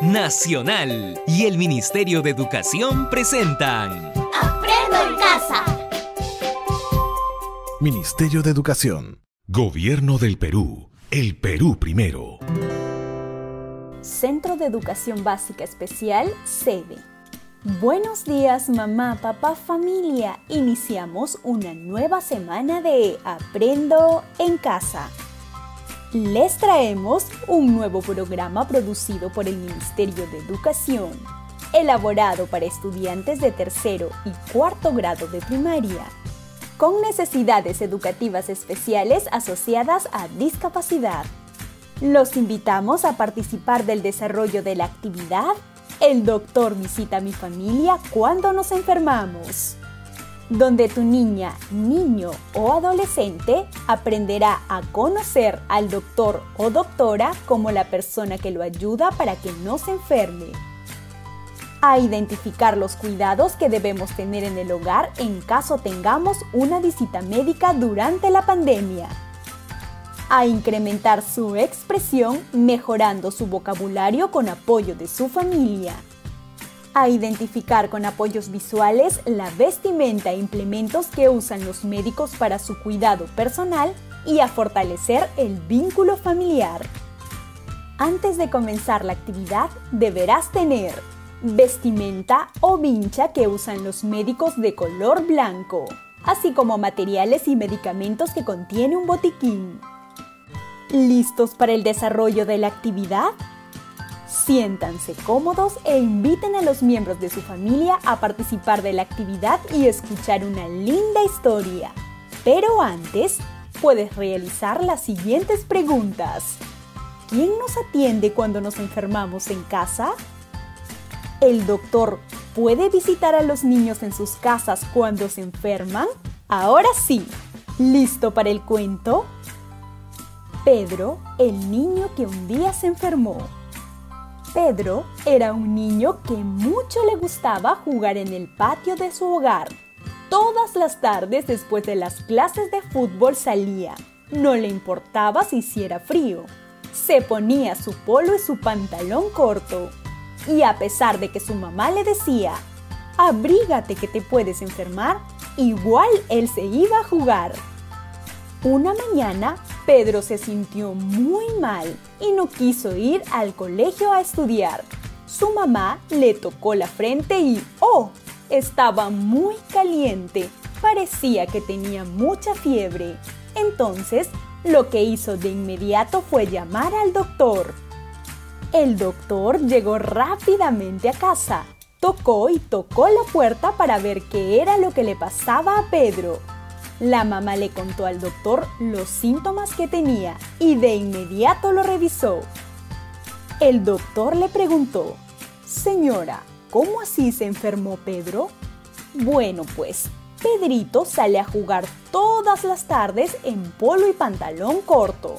Nacional y el Ministerio de Educación presentan ¡Aprendo en casa! Ministerio de Educación. Gobierno del Perú. El Perú primero. Centro de Educación Básica Especial, sede. Buenos días, mamá, papá, familia. Iniciamos una nueva semana de Aprendo en Casa. Les traemos un nuevo programa producido por el Ministerio de Educación, elaborado para estudiantes de tercero y cuarto grado de primaria, con necesidades educativas especiales asociadas a discapacidad. Los invitamos a participar del desarrollo de la actividad El doctor visita a mi familia cuando nos enfermamos, donde tu niña, niño o adolescente aprenderá a conocer al doctor o doctora como la persona que lo ayuda para que no se enferme, a identificar los cuidados que debemos tener en el hogar en caso tengamos una visita médica durante la pandemia, a incrementar su expresión mejorando su vocabulario con apoyo de su familia, a identificar con apoyos visuales la vestimenta e implementos que usan los médicos para su cuidado personal y a fortalecer el vínculo familiar. Antes de comenzar la actividad, deberás tener vestimenta o vincha que usan los médicos de color blanco, así como materiales y medicamentos que contiene un botiquín. ¿Listos para el desarrollo de la actividad? Siéntanse cómodos e inviten a los miembros de su familia a participar de la actividad y escuchar una linda historia. Pero antes, puedes realizar las siguientes preguntas. ¿Quién nos atiende cuando nos enfermamos en casa? ¿El doctor puede visitar a los niños en sus casas cuando se enferman? Ahora sí, ¿listo para el cuento? Pedro, el niño que un día se enfermó. Pedro era un niño que mucho le gustaba jugar en el patio de su hogar. Todas las tardes después de las clases de fútbol salía. No le importaba si hiciera frío. Se ponía su polo y su pantalón corto. Y a pesar de que su mamá le decía, abrígate que te puedes enfermar, igual él se iba a jugar. Una mañana, Pedro se sintió muy mal y no quiso ir al colegio a estudiar. Su mamá le tocó la frente y ¡oh! Estaba muy caliente. Parecía que tenía mucha fiebre. Entonces, lo que hizo de inmediato fue llamar al doctor. El doctor llegó rápidamente a casa. Tocó y tocó la puerta para ver qué era lo que le pasaba a Pedro. La mamá le contó al doctor los síntomas que tenía y de inmediato lo revisó. El doctor le preguntó, «Señora, ¿cómo así se enfermó Pedro?» «Bueno, pues, Pedrito sale a jugar todas las tardes en polo y pantalón corto».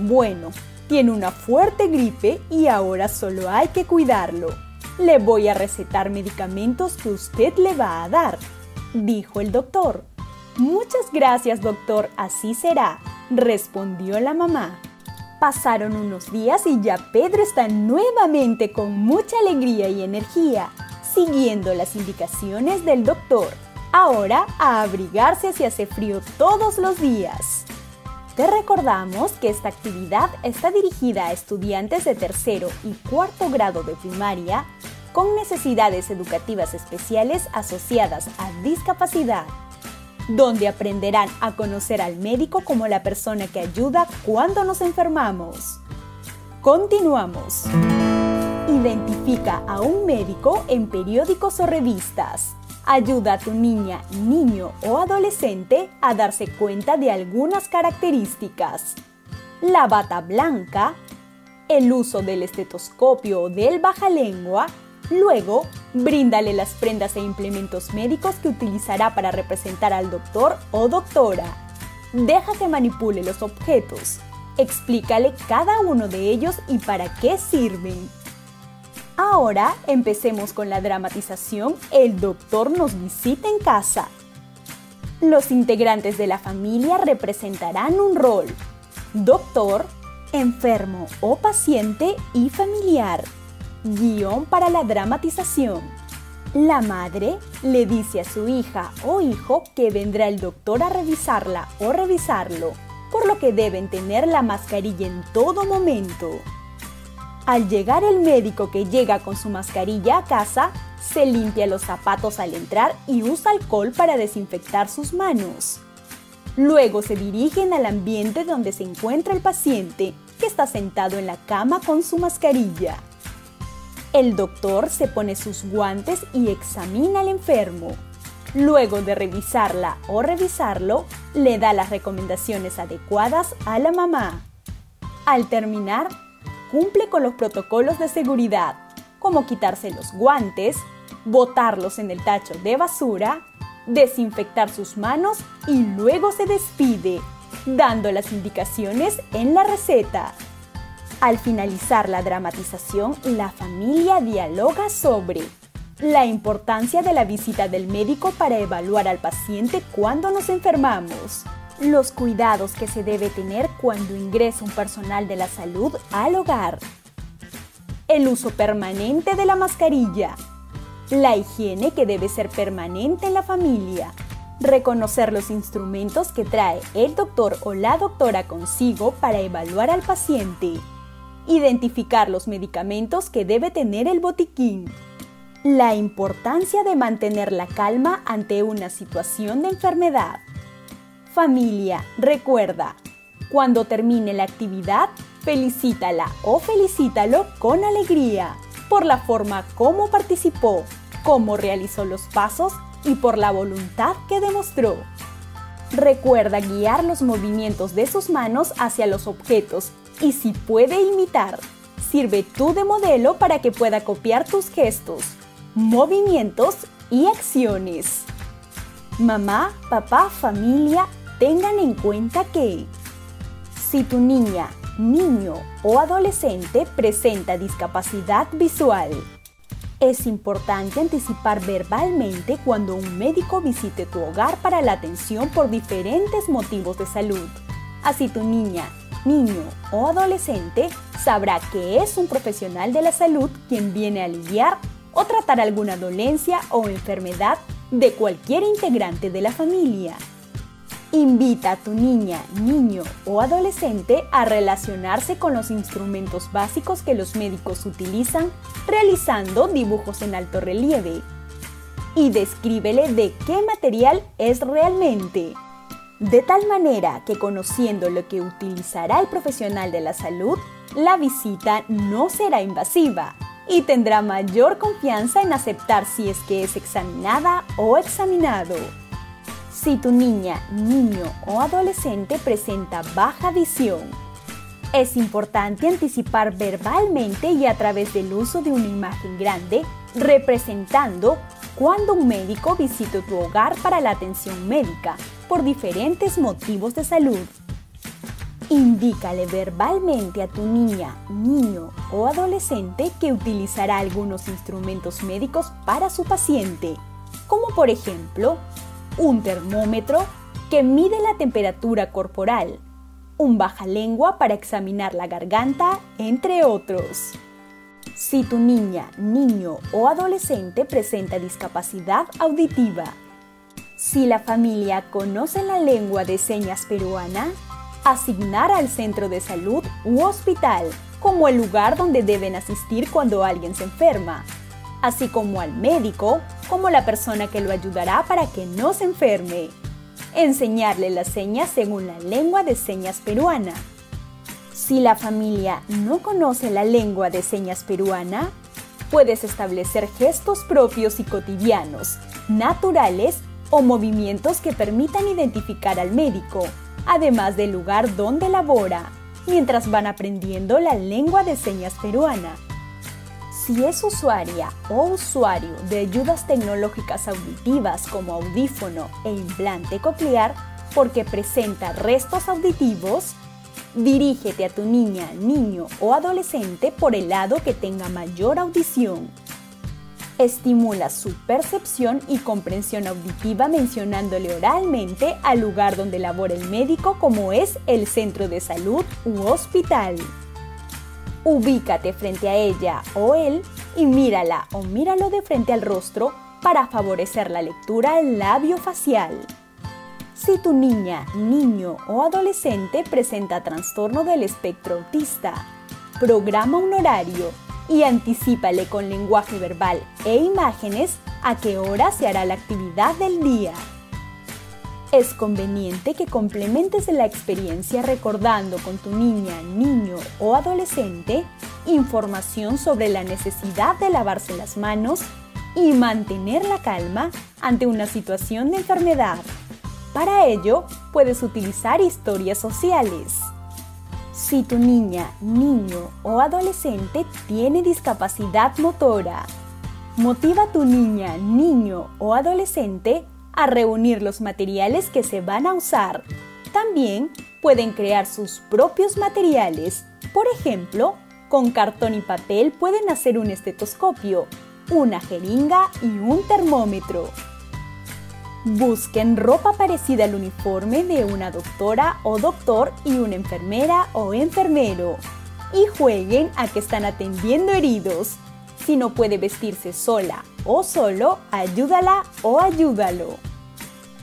Bueno, tiene una fuerte gripe y ahora solo hay que cuidarlo. Le voy a recetar medicamentos que usted le va a dar», dijo el doctor. «Muchas gracias, doctor, así será», respondió la mamá. Pasaron unos días y ya Pedro está nuevamente con mucha alegría y energía, siguiendo las indicaciones del doctor. Ahora a abrigarse si hace frío todos los días. Te recordamos que esta actividad está dirigida a estudiantes de tercero y cuarto grado de primaria con necesidades educativas especiales asociadas a discapacidad, donde aprenderán a conocer al médico como la persona que ayuda cuando nos enfermamos. Continuamos. Identifica a un médico en periódicos o revistas. Ayuda a tu niña, niño o adolescente a darse cuenta de algunas características. La bata blanca, el uso del estetoscopio o del bajalengua. Luego, bríndale las prendas e implementos médicos que utilizará para representar al doctor o doctora. Deja que manipule los objetos. Explícale cada uno de ellos y para qué sirven. Ahora empecemos con la dramatización El doctor nos visita en casa. Los integrantes de la familia representarán un rol. Doctor, enfermo o paciente y familiar. Guión para la dramatización. La madre le dice a su hija o hijo que vendrá el doctor a revisarla o revisarlo, por lo que deben tener la mascarilla en todo momento. Al llegar el médico que llega con su mascarilla a casa, se limpia los zapatos al entrar y usa alcohol para desinfectar sus manos. Luego se dirigen al ambiente donde se encuentra el paciente, que está sentado en la cama con su mascarilla. El doctor se pone sus guantes y examina al enfermo. Luego de revisarla o revisarlo, le da las recomendaciones adecuadas a la mamá. Al terminar, cumple con los protocolos de seguridad, como quitarse los guantes, botarlos en el tacho de basura, desinfectar sus manos y luego se despide, dando las indicaciones en la receta. Al finalizar la dramatización, la familia dialoga sobre la importancia de la visita del médico para evaluar al paciente cuando nos enfermamos, los cuidados que se debe tener cuando ingresa un personal de la salud al hogar, el uso permanente de la mascarilla, la higiene que debe ser permanente en la familia, reconocer los instrumentos que trae el doctor o la doctora consigo para evaluar al paciente, identificar los medicamentos que debe tener el botiquín, la importancia de mantener la calma ante una situación de enfermedad. Familia, recuerda, cuando termine la actividad, felicítala o felicítalo con alegría por la forma como participó, cómo realizó los pasos y por la voluntad que demostró. Recuerda guiar los movimientos de sus manos hacia los objetos y si puede imitar, sirve tú de modelo para que pueda copiar tus gestos, movimientos y acciones. Mamá, papá, familia, tengan en cuenta que si tu niña, niño o adolescente presenta discapacidad visual, es importante anticipar verbalmente cuando un médico visite tu hogar para la atención por diferentes motivos de salud. Así tu niña, niño o adolescente sabrá que es un profesional de la salud quien viene a aliviar o tratar alguna dolencia o enfermedad de cualquier integrante de la familia. Invita a tu niña, niño o adolescente a relacionarse con los instrumentos básicos que los médicos utilizan, realizando dibujos en alto relieve. Y descríbele de qué material es realmente. De tal manera que conociendo lo que utilizará el profesional de la salud, la visita no será invasiva y tendrá mayor confianza en aceptar si es que es examinada o examinado. Si tu niña, niño o adolescente presenta baja visión, es importante anticipar verbalmente y a través del uso de una imagen grande representando cuando un médico visite tu hogar para la atención médica por diferentes motivos de salud. Indícale verbalmente a tu niña, niño o adolescente que utilizará algunos instrumentos médicos para su paciente, como por ejemplo, un termómetro que mide la temperatura corporal, un bajalengua para examinar la garganta, entre otros. Si tu niña, niño o adolescente presenta discapacidad auditiva, si la familia conoce la lengua de señas peruana, asignar al centro de salud u hospital como el lugar donde deben asistir cuando alguien se enferma, así como al médico como la persona que lo ayudará para que no se enferme. Enseñarle las señas según la lengua de señas peruana. Si la familia no conoce la lengua de señas peruana, puedes establecer gestos propios y cotidianos, naturales o movimientos que permitan identificar al médico, además del lugar donde labora, mientras van aprendiendo la lengua de señas peruana. Si es usuaria o usuario de ayudas tecnológicas auditivas como audífono e implante coclear porque presenta restos auditivos, dirígete a tu niña, niño o adolescente por el lado que tenga mayor audición. Estimula su percepción y comprensión auditiva mencionándole oralmente al lugar donde labora el médico, como es el centro de salud u hospital. Ubícate frente a ella o él y mírala o míralo de frente al rostro para favorecer la lectura labio-facial. Si tu niña, niño o adolescente presenta trastorno del espectro autista, programa un horario y anticípale con lenguaje verbal e imágenes a qué hora se hará la actividad del día. Es conveniente que complementes la experiencia recordando con tu niña, niño o adolescente información sobre la necesidad de lavarse las manos y mantener la calma ante una situación de enfermedad. Para ello, puedes utilizar historias sociales. Si tu niña, niño o adolescente tiene discapacidad motora, motiva a tu niña, niño o adolescente a reunir los materiales que se van a usar. También pueden crear sus propios materiales. Por ejemplo, con cartón y papel pueden hacer un estetoscopio, una jeringa y un termómetro. Busquen ropa parecida al uniforme de una doctora o doctor y una enfermera o enfermero. Y jueguen a que están atendiendo heridos. Si no puede vestirse sola o solo, ayúdala o ayúdalo.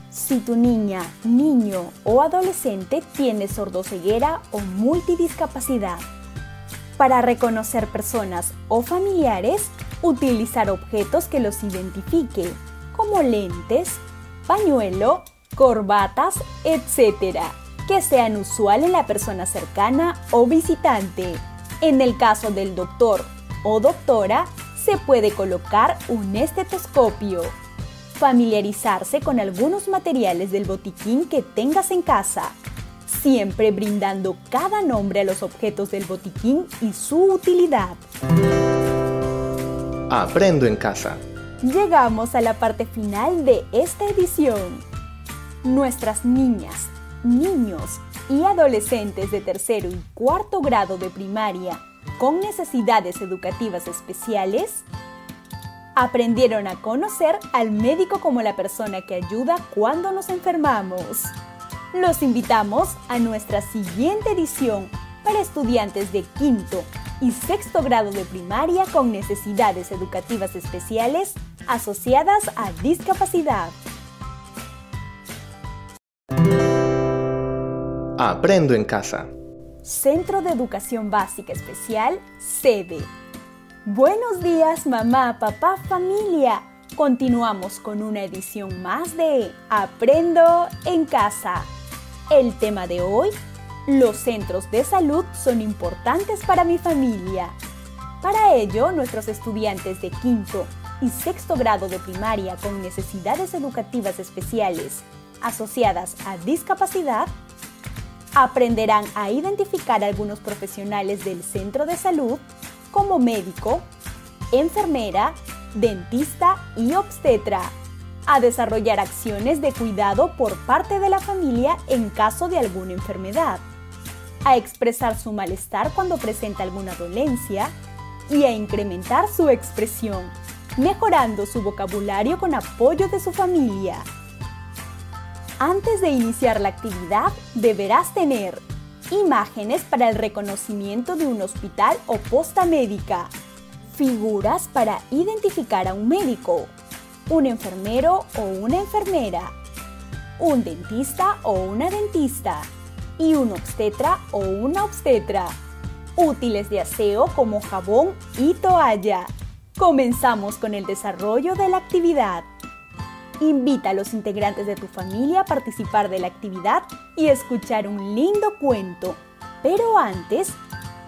Si tu niña, niño o adolescente tiene sordoceguera o multidiscapacidad. Para reconocer personas o familiares, utilizar objetos que los identifique, como lentes, pañuelo, corbatas, etc., que sean usual en la persona cercana o visitante. En el caso del doctor o doctora, se puede colocar un estetoscopio. Familiarizarse con algunos materiales del botiquín que tengas en casa, siempre brindando cada nombre a los objetos del botiquín y su utilidad. Aprendo en casa. Llegamos a la parte final de esta edición. Nuestras niñas, niños y adolescentes de tercero y cuarto grado de primaria con necesidades educativas especiales aprendieron a conocer al médico como la persona que ayuda cuando nos enfermamos. Los invitamos a nuestra siguiente edición para estudiantes de quinto y sexto grado de primaria con necesidades educativas especiales asociadas a discapacidad. Aprendo en casa. Centro de Educación Básica Especial, sede. Buenos días, mamá, papá, familia. Continuamos con una edición más de Aprendo en casa. El tema de hoy: los centros de salud son importantes para mi familia. Para ello, nuestros estudiantes de quinto y sexto grado de primaria con necesidades educativas especiales asociadas a discapacidad aprenderán a identificar a algunos profesionales del centro de salud como médico, enfermera, dentista y obstetra, a desarrollar acciones de cuidado por parte de la familia en caso de alguna enfermedad, a expresar su malestar cuando presenta alguna dolencia y a incrementar su expresión, mejorando su vocabulario con apoyo de su familia. Antes de iniciar la actividad, deberás tener imágenes para el reconocimiento de un hospital o posta médica, figuras para identificar a un médico, un enfermero o una enfermera, un dentista o una dentista y un obstetra o una obstetra. Útiles de aseo como jabón y toalla. Comenzamos con el desarrollo de la actividad. Invita a los integrantes de tu familia a participar de la actividad y escuchar un lindo cuento. Pero antes,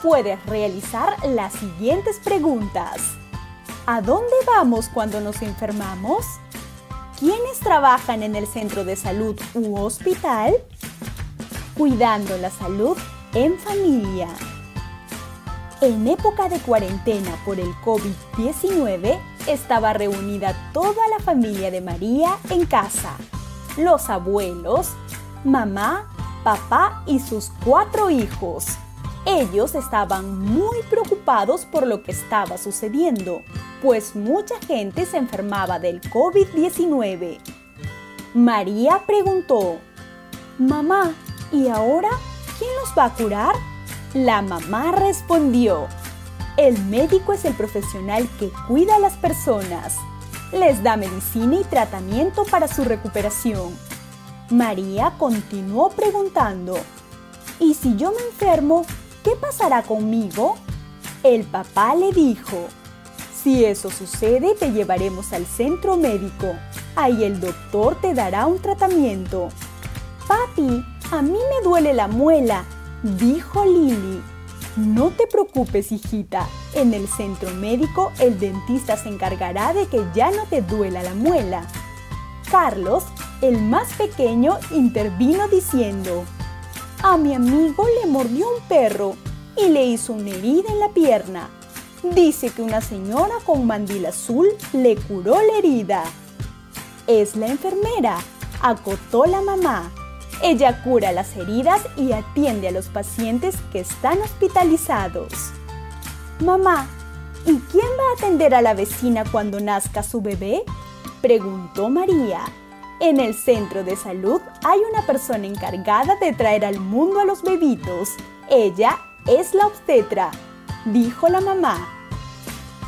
puedes realizar las siguientes preguntas. ¿A dónde vamos cuando nos enfermamos? ¿Quiénes trabajan en el centro de salud u hospital? Cuidando la salud en familia. En época de cuarentena por el COVID-19, estaba reunida toda la familia de María en casa. Los abuelos, mamá, papá y sus 4 hijos. Ellos estaban muy preocupados preocupados por lo que estaba sucediendo, pues mucha gente se enfermaba del COVID-19. María preguntó: «Mamá, ¿y ahora quién los va a curar?». La mamá respondió: «El médico es el profesional que cuida a las personas. Les da medicina y tratamiento para su recuperación». María continuó preguntando: «¿Y si yo me enfermo, qué pasará conmigo?». El papá le dijo: «Si eso sucede, te llevaremos al centro médico. Ahí el doctor te dará un tratamiento». «Papi, a mí me duele la muela», dijo Lili. «No te preocupes, hijita. En el centro médico el dentista se encargará de que ya no te duela la muela». Carlos, el más pequeño, intervino diciendo: «A mi amigo le mordió un perro y le hizo una herida en la pierna. Dice que una señora con mandil azul le curó la herida». «Es la enfermera», acotó la mamá. «Ella cura las heridas y atiende a los pacientes que están hospitalizados». «Mamá, ¿y quién va a atender a la vecina cuando nazca su bebé?», preguntó María. «En el centro de salud hay una persona encargada de traer al mundo a los bebitos. Ella es la obstetra», dijo la mamá.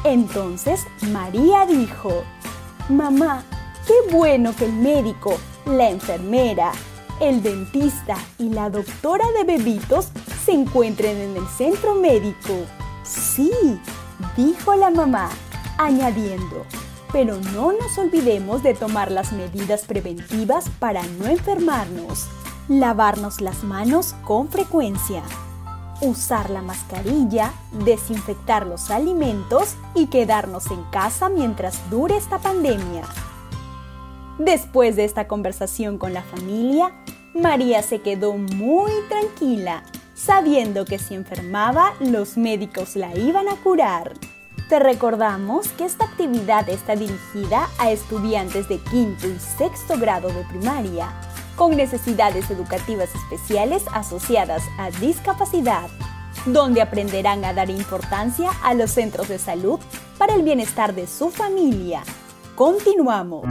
Entonces María dijo: «Mamá, qué bueno que el médico, la enfermera, el dentista y la doctora de bebitos se encuentren en el centro médico». «Sí», dijo la mamá, añadiendo: «pero no nos olvidemos de tomar las medidas preventivas para no enfermarnos. Lavarnos las manos con frecuencia, usar la mascarilla, desinfectar los alimentos y quedarnos en casa mientras dure esta pandemia». Después de esta conversación con la familia, María se quedó muy tranquila, sabiendo que si enfermaba, los médicos la iban a curar. Te recordamos que esta actividad está dirigida a estudiantes de quinto y sexto grado de primaria, con necesidades educativas especiales asociadas a discapacidad, donde aprenderán a dar importancia a los centros de salud para el bienestar de su familia. Continuamos.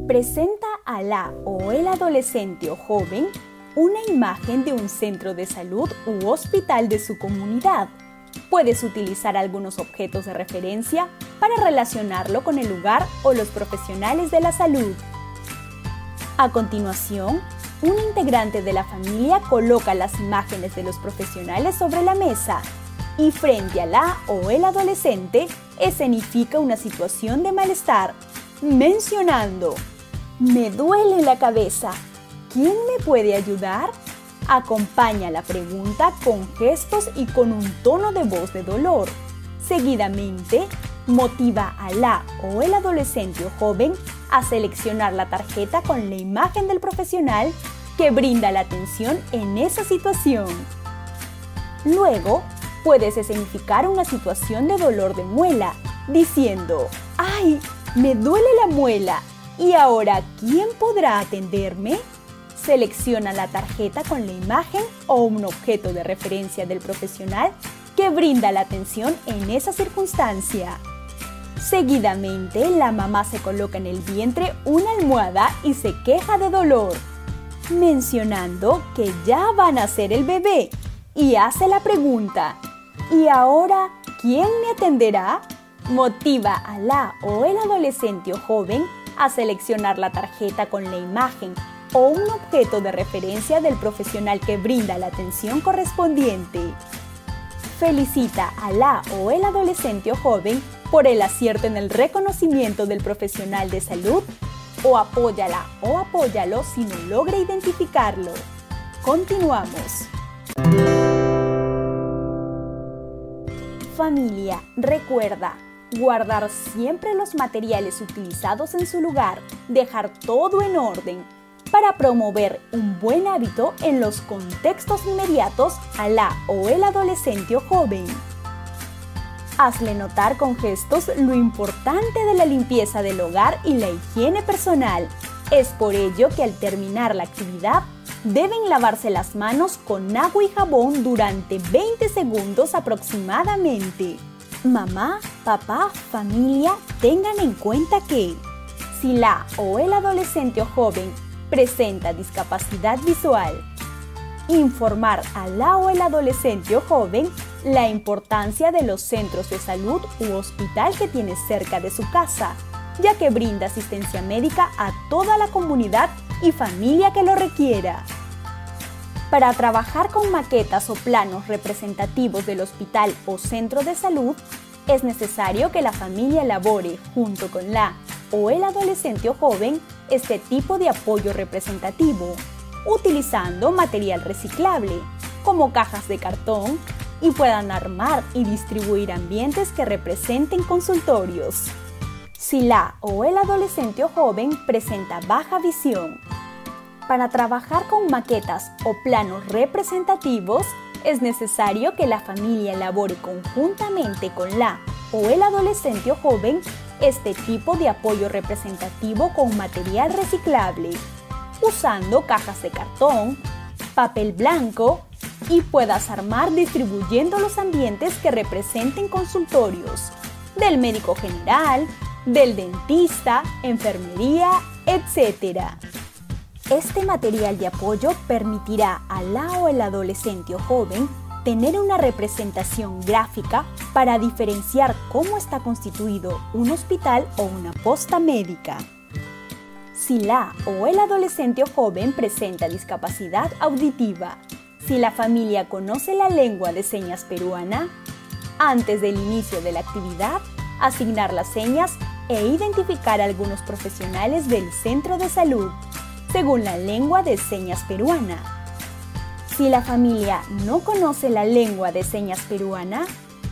Presenta a la o el adolescente o joven una imagen de un centro de salud u hospital de su comunidad. Puedes utilizar algunos objetos de referencia para relacionarlo con el lugar o los profesionales de la salud. A continuación, un integrante de la familia coloca las imágenes de los profesionales sobre la mesa y frente a la o el adolescente escenifica una situación de malestar, mencionando: «Me duele la cabeza. ¿Quién me puede ayudar?». Acompaña la pregunta con gestos y con un tono de voz de dolor. Seguidamente, motiva a la o el adolescente o joven a seleccionar la tarjeta con la imagen del profesional que brinda la atención en esa situación. Luego, puedes escenificar una situación de dolor de muela, diciendo: «¡Ay, me duele la muela! ¿Y ahora quién podrá atenderme?». Selecciona la tarjeta con la imagen o un objeto de referencia del profesional que brinda la atención en esa circunstancia. Seguidamente, la mamá se coloca en el vientre una almohada y se queja de dolor, mencionando que ya van a nacer el bebé, y hace la pregunta: «¿Y ahora quién me atenderá?». Motiva a la o el adolescente o joven a seleccionar la tarjeta con la imagen o un objeto de referencia del profesional que brinda la atención correspondiente. Felicita a la o el adolescente o joven por el acierto en el reconocimiento del profesional de salud, o apóyala o apóyalo si no logra identificarlo. Continuamos. Familia, recuerda guardar siempre los materiales utilizados en su lugar, dejar todo en orden, para promover un buen hábito en los contextos inmediatos a la o el adolescente o joven. Hazle notar con gestos lo importante de la limpieza del hogar y la higiene personal. Es por ello que al terminar la actividad, Deben lavarse las manos con agua y jabón durante 20 segundos aproximadamente. Mamá, papá, familia, tengan en cuenta que si la o el adolescente o joven presenta discapacidad visual, informar a la o el adolescente o joven la importancia de los centros de salud u hospital que tiene cerca de su casa, ya que brinda asistencia médica a toda la comunidad y familia que lo requiera. Para trabajar con maquetas o planos representativos del hospital o centro de salud, es necesario que la familia elabore, junto con la o el adolescente o joven, este tipo de apoyo representativo, utilizando material reciclable, como cajas de cartón, y puedan armar y distribuir ambientes que representen consultorios. Si la o el adolescente o joven presenta baja visión, para trabajar con maquetas o planos representativos, es necesario que la familia elabore conjuntamente con la o el adolescente o joven este tipo de apoyo representativo con material reciclable, usando cajas de cartón, papel blanco, y puedas armar distribuyendo los ambientes que representen consultorios del médico general, del dentista, enfermería, etc. Este material de apoyo permitirá a la o el adolescente o joven tener una representación gráfica para diferenciar cómo está constituido un hospital o una posta médica. Si la o el adolescente o joven presenta discapacidad auditiva, si la familia conoce la lengua de señas peruana, antes del inicio de la actividad, asignar las señas e identificar a algunos profesionales del centro de salud, según la lengua de señas peruana. Si la familia no conoce la lengua de señas peruana,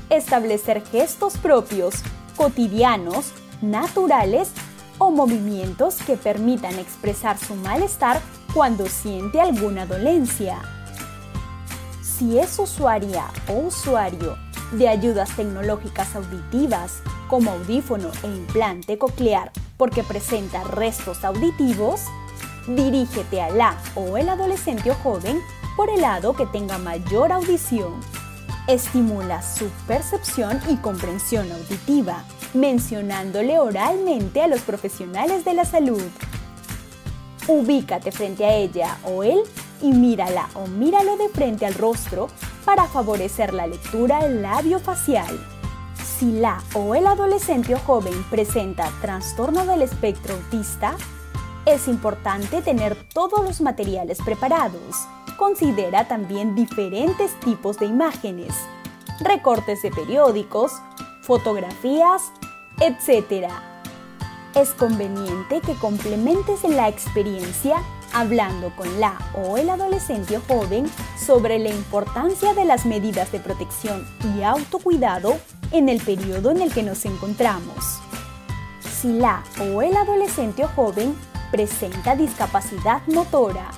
establecer gestos propios, cotidianos, naturales o movimientos que permitan expresar su malestar cuando siente alguna dolencia. Si es usuaria o usuario de ayudas tecnológicas auditivas, como audífono e implante coclear, porque presenta restos auditivos, dirígete a la o el adolescente o joven por el lado que tenga mayor audición. Estimula su percepción y comprensión auditiva, mencionándole oralmente a los profesionales de la salud. Ubícate frente a ella o él y mírala o míralo de frente al rostro para favorecer la lectura labiofacial. Si la o el adolescente o joven presenta trastorno del espectro autista, es importante tener todos los materiales preparados. Considera también diferentes tipos de imágenes, recortes de periódicos, fotografías, etc. Es conveniente que complementes la experiencia hablando con la o el adolescente o joven sobre la importancia de las medidas de protección y autocuidado en el periodo en el que nos encontramos. Si la o el adolescente o joven presenta discapacidad motora,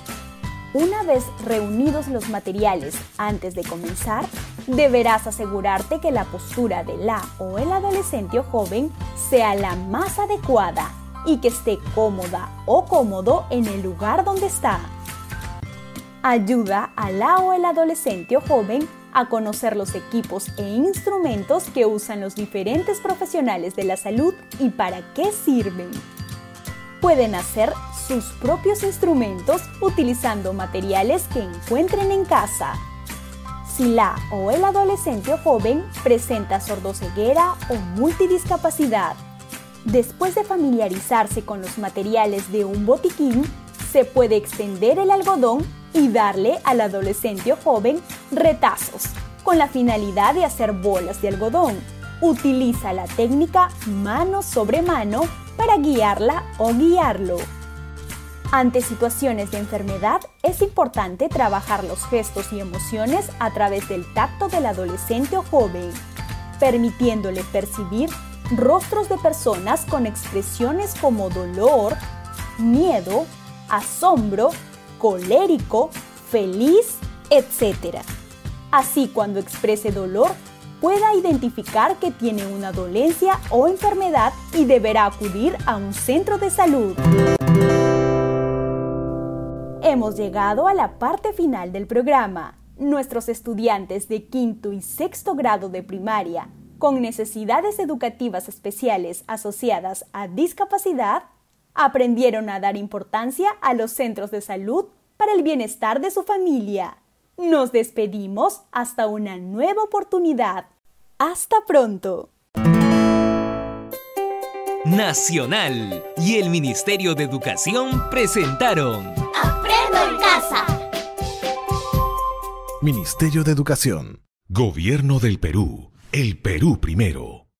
una vez reunidos los materiales antes de comenzar, deberás asegurarte que la postura de la o el adolescente o joven sea la más adecuada y que esté cómoda o cómodo en el lugar donde está. Ayuda a la o el adolescente o joven a conocer los equipos e instrumentos que usan los diferentes profesionales de la salud y para qué sirven. Pueden hacer sus propios instrumentos utilizando materiales que encuentren en casa. Si la o el adolescente o joven presenta sordoceguera o multidiscapacidad, después de familiarizarse con los materiales de un botiquín, se puede extender el algodón y darle al adolescente o joven retazos, con la finalidad de hacer bolas de algodón. Utiliza la técnica mano sobre mano para guiarla o guiarlo. Ante situaciones de enfermedad, es importante trabajar los gestos y emociones a través del tacto del adolescente o joven, permitiéndole percibir rostros de personas con expresiones como dolor, miedo, asombro, colérico, feliz, etc. Así, cuando exprese dolor, pueda identificar que tiene una dolencia o enfermedad y deberá acudir a un centro de salud. Hemos llegado a la parte final del programa. Nuestros estudiantes de quinto y sexto grado de primaria, con necesidades educativas especiales asociadas a discapacidad, aprendieron a dar importancia a los centros de salud para el bienestar de su familia. Nos despedimos hasta una nueva oportunidad. ¡Hasta pronto! Nacional y el Ministerio de Educación presentaron Aprendo en casa. Ministerio de Educación. Gobierno del Perú. El Perú primero.